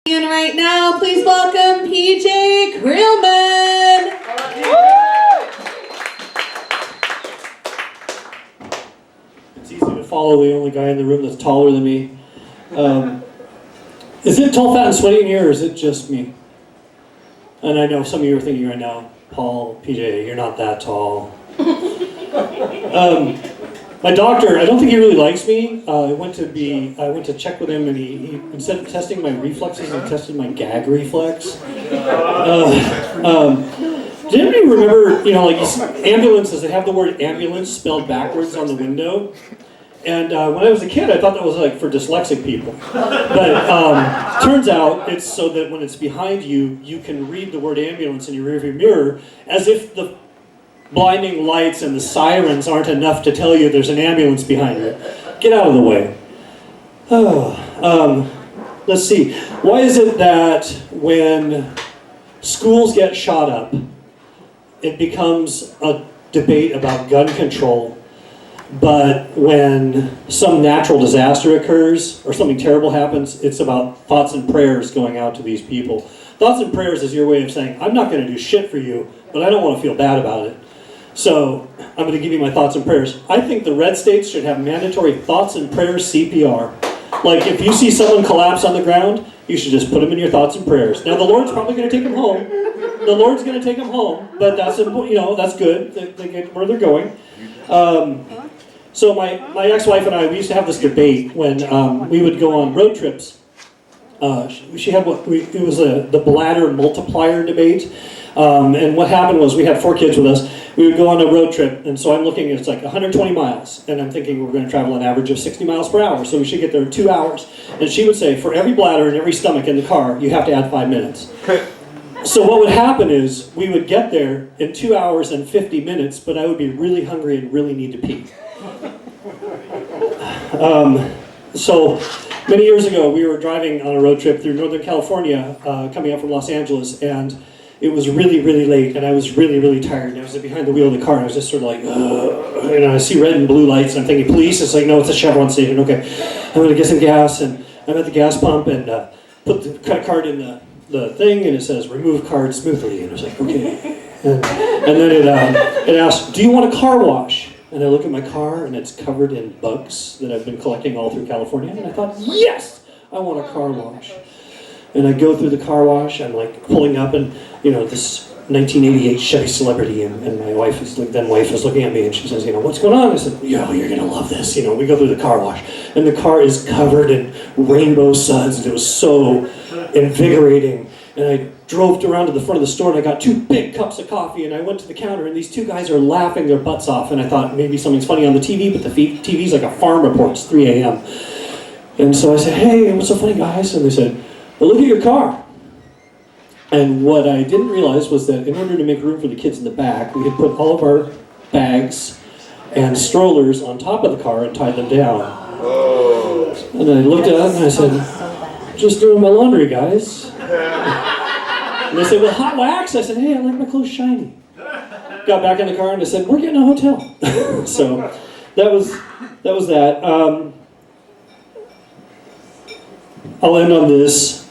And right now, please welcome PJ Creelman. It's easy to follow the only guy in the room that's taller than me. Is it tall, fat, and sweaty in here, or is it just me? And I know some of you are thinking right now, Paul, PJ, you're not that tall. My doctor, I don't think he really likes me. I went to check with him, and he instead of testing my reflexes, he tested my gag reflex. Did anybody remember, like ambulances, they have the word ambulance spelled backwards on the window? And when I was a kid, I thought that was like for dyslexic people. But turns out it's so that when it's behind you, you can read the word ambulance in your rearview mirror as if the blinding lights and the sirens aren't enough to tell you there's an ambulance behind you. Get out of the way. Let's see. Why is it that when schools get shot up, it becomes a debate about gun control, but when some natural disaster occurs or something terrible happens, it's about thoughts and prayers going out to these people? Thoughts and prayers is your way of saying, I'm not going to do shit for you, but I don't want to feel bad about it. So I'm going to give you my thoughts and prayers. I think the red states should have mandatory thoughts and prayers CPR. Like if you see someone collapse on the ground, you should just put them in your thoughts and prayers. Now the Lord's probably going to take them home. The Lord's going to take them home, but that's that's good. They get where they're going. So my ex-wife and I, we used to have this debate when we would go on road trips. She had it was the bladder multiplier debate. And what happened was we had 4 kids with us. We would go on a road trip, and so I'm looking, it's like 120 miles, and I'm thinking we're going to travel an average of 60 miles per hour, so we should get there in 2 hours. And she would say, for every bladder and every stomach in the car, you have to add 5 minutes. So what would happen is we would get there in 2 hours and 50 minutes, but I would be really hungry and really need to pee. So many years ago, we were driving on a road trip through Northern California, coming up from Los Angeles, and it was really, really late, and I was really, really tired, and I was behind the wheel of the car, and I was just sort of like, I see red and blue lights, and I'm thinking, police? It's like, no, it's a Chevron station, okay. I'm going to get some gas, and I'm at the gas pump, and put the credit card in the thing, and it says, remove card smoothly, and I was like, okay. And then it asked, do you want a car wash? And I look at my car, and it's covered in bugs that I've been collecting all through California, and I thought, yes, I want a car wash. And I go through the car wash, I'm like pulling up, and this 1988 Chevy Celebrity, and my wife is looking at me, and she says, what's going on? I said, you're gonna love this. We go through the car wash, and the car is covered in rainbow suds, and it was so invigorating. And I drove around to the front of the store, and I got 2 big cups of coffee, and I went to the counter, and these 2 guys are laughing their butts off, and I thought maybe something's funny on the TV, but the TV's like a farm report. It's 3 a.m. And so I said, hey, what's so funny, guys? And they said, well, look at your car. And what I didn't realize was that in order to make room for the kids in the back, we had put all of our bags and strollers on top of the car and tied them down. Whoa. And I looked at it and I said, just doing my laundry, guys. And they said, well, hot wax? I said, hey, I like my clothes shiny. Got back in the car and I said, we're getting a hotel. So that was that. I'll end on this.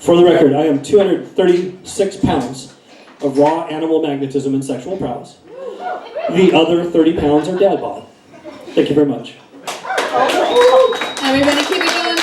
For the record, I am 236 pounds of raw animal magnetism and sexual prowess. The other 30 pounds are dad bod. Thank you very much. Everybody keep it going.